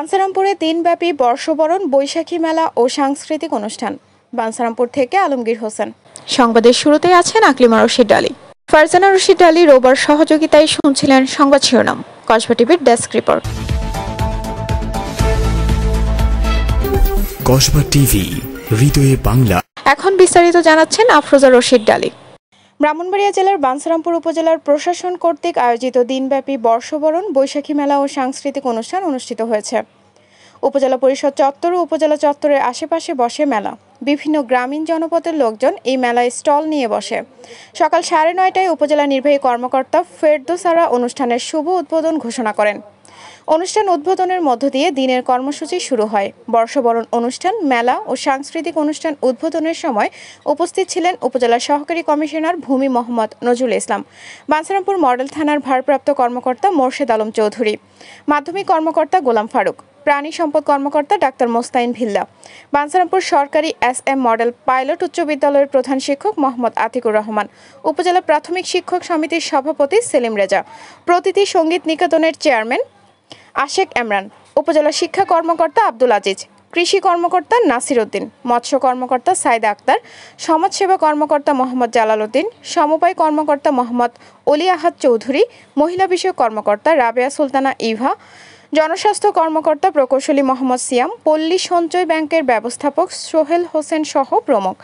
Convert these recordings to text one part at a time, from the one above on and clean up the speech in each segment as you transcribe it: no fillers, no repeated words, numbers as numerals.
বাঞ্ছারামপুরে দিনব্যাপী বর্ষবরণ, বৈশাখী মেলা ও সাংস্কৃতিক অনুষ্ঠান। বাঞ্ছারামপুর থেকে আলমগীর হোসেন। সংবাদের শুরুতে আছেন আকলিমা রশিদ ডালি। ফারজানা রশিদ ডালি রোববার সহযোগিতায় শুনছিলেন সংবাদ শিরোনাম। কসবা টিভির ডেস্ক রিপোর্ট। কসবা টিভি, হৃদয়ে বাংলা। এখন বিস্তারিত জানাচ্ছেন আফরোজা রশিদ ডালি। ব্রাহ্মণবাড়িয়া জেলার বাঞ্ছারামপুর উপজেলার প্রশাসন কর্তৃক আয়োজিত দিনব্যাপী বর্ষবরণ, বৈশাখী মেলা ও সাংস্কৃতিক অনুষ্ঠান অনুষ্ঠিত হয়েছে। উপজেলা পরিষদ চত্বর ও উপজেলা চত্বরের আশেপাশে বসে মেলা। বিভিন্ন গ্রামীণ জনপদের লোকজন এই মেলায় স্টল নিয়ে বসে। সকাল 9:30টায় উপজেলা নির্বাহী কর্মকর্তা ফেরদৌসারা অনুষ্ঠানের শুভ উদ্বোধন ঘোষণা করেন। অনুষ্ঠান উদ্বোধনের মধ্য দিয়ে দিনের কর্মসূচি শুরু হয়। বর্ষবরণ অনুষ্ঠান, মেলা ও সাংস্কৃতিক অনুষ্ঠান উদ্বোধনের সময় উপস্থিত ছিলেন উপজেলা সহকারী কমিশনার ভূমি মোহাম্মদ নজরুল ইসলাম, বাঞ্ছারামপুর মডেল থানার ভারপ্রাপ্ত কর্মকর্তা মোর্শেদ আলম চৌধুরী, মাধ্যমিক কর্মকর্তা গোলাম ফারুক, প্রাণী সম্পদ কর্মকর্তা ডাক্তার মোস্তাইন ভিল্লা, বাঞ্ছারামপুর সরকারি SM মডেল পাইলট উচ্চ বিদ্যালয়ের প্রধান শিক্ষক মোহাম্মদ আতিকুর রহমান, উপজেলা প্রাথমিক শিক্ষক সমিতির সভাপতি সেলিম রেজা, প্রতিটি সঙ্গীত নিকেতনের চেয়ারম্যান আশেক এমরান, উপজেলা শিক্ষা কর্মকর্তা আব্দুল আজিজ, কৃষি কর্মকর্তা নাসির উদ্দিন, মৎস্য কর্মকর্তা সাইদা আক্তার, সমাজসেবা কর্মকর্তা মোহাম্মদ জালাল উদ্দিন, সমবায় কর্মকর্তা মোহাম্মদ অলি আহাদ চৌধুরী, মহিলা বিষয়ক কর্মকর্তা রাবেয়া সুলতানা ইভা, জনস্বাস্থ্য কর্মকর্তা প্রকৌশলী মোহাম্মদ সিয়াম, পল্লী সঞ্চয় ব্যাংকের ব্যবস্থাপক সোহেল হোসেন সহ প্রমুখ।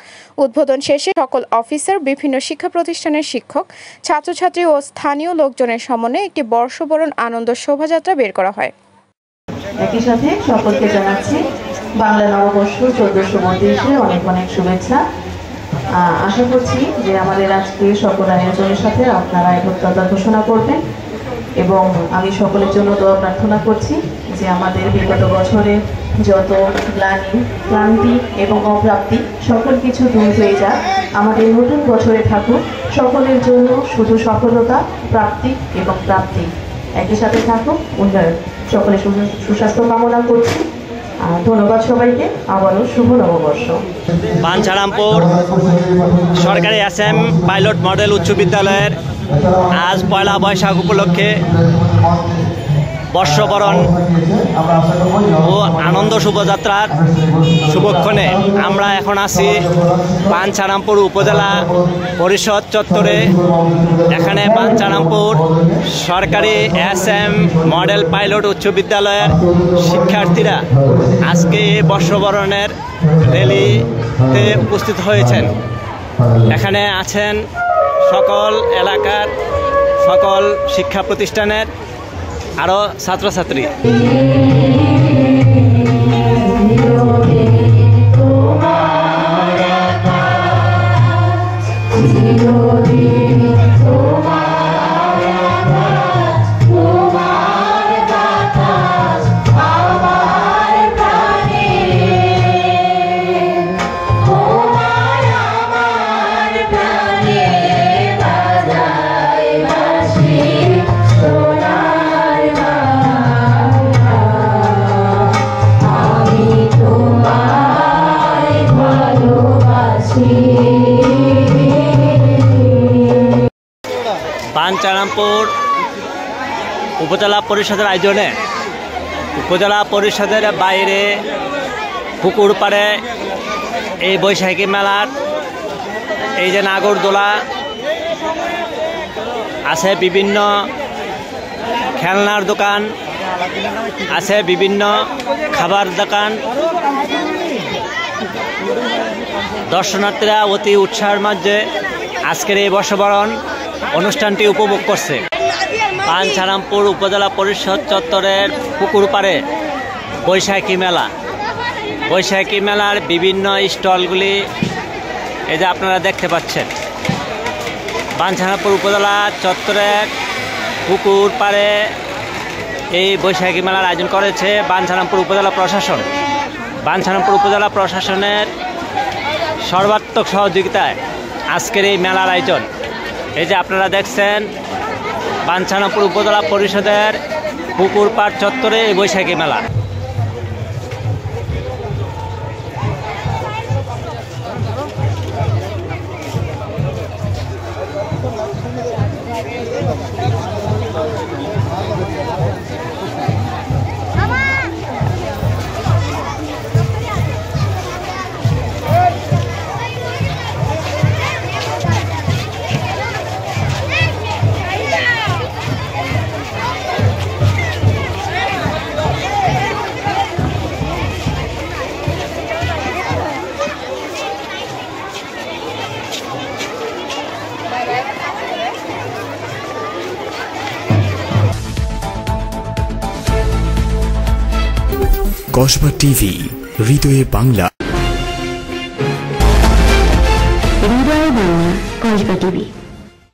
উদ্বোধন শেষে সকল অফিসার, বিভিন্ন শিক্ষা প্রতিষ্ঠানের শিক্ষক, ছাত্রছাত্রী ও স্থানীয় লোকজনের সমন্বয়ে একটি বর্ষবরণ আনন্দ শোভাযাত্রা বের করা হয়। একই সাথে সকলকে জানাচ্ছি বাংলা নববর্ষ 1432-এ অনেক অনেক শুভেচ্ছা। আশা করছি যে আমাদের আজকে সকল আয়োজনের সাথে আপনারা একত্রতা ঘোষণা করবেন এবং আমি সকলের জন্য দোয়া প্রার্থনা করছি যে আমাদের বিগত বছরে যত গ্লানি, ক্লান্তি এবং অপ্রাপ্তি সকল কিছু দূর হয়ে যাক, আমাদের নতুন বছরে থাকুক সকলের জন্য শুধু সফলতা, প্রাপ্তি এবং প্রাপ্তি। একই সাথে থাকুক উন্নয়ন। সকলে সুস্বাস্থ্য কামনা করছি। ধন্যবাদ সবাইকে। আবারও শুভ নববর্ষ। বাঞ্ছারামপুর সরকারি SM পাইলট মডেল উচ্চ বিদ্যালয়ের আজ পয়লা বৈশাখ উপলক্ষে বর্ষবরণ ও আনন্দ শোভাযাত্রার শুভক্ষণে আমরা এখন আছি বাঞ্ছারামপুর উপজেলা পরিষদ চত্বরে। এখানে বাঞ্ছারামপুর সরকারি SM মডেল পাইলট উচ্চ বিদ্যালয়ের শিক্ষার্থীরা আজকে এই বর্ষবরণের র্যালিতে উপস্থিত হয়েছেন। এখানে আছেন সকল এলাকার সকল শিক্ষা প্রতিষ্ঠানের আরও ছাত্রছাত্রী। বাঞ্ছারামপুর উপজেলা পরিষদের আয়োজনে উপজেলা পরিষদের বাইরে পুকুর পাড়ে এই বৈশাখী মেলার এই যে নাগরদোলা আছে, বিভিন্ন খেলনার দোকান আছে, বিভিন্ন খাবার দোকান। দর্শনার্থীরা অতি উৎসাহের মাঝে আজকের এই বর্ষবরণ অনুষ্ঠানটি উপভোগ করছে। বাঞ্ছারামপুর উপজেলা পরিষদ চত্বরের পুকুর পাড়ে বৈশাখী মেলা। বৈশাখী মেলার বিভিন্ন স্টলগুলি এই যে আপনারা দেখতে পাচ্ছেন। বাঞ্ছারামপুর উপজেলা চত্বরের পুকুর পাড়ে এই বৈশাখী মেলার আয়োজন করেছে বাঞ্ছারামপুর উপজেলা প্রশাসন। বাঞ্ছারামপুর উপজেলা প্রশাসনের সর্বাত্মক সহযোগিতায় আজকের এই মেলার আয়োজন। এই যে আপনারা দেখছেন বাঞ্ছারামপুর উপজেলা পরিষদের পুকুর পাড় চত্বরে এই বৈশাখী মেলা। কসবা টিভি, হৃদয়ে বাংলা। হৃদয়ে বাংলা, কসবা টিভি।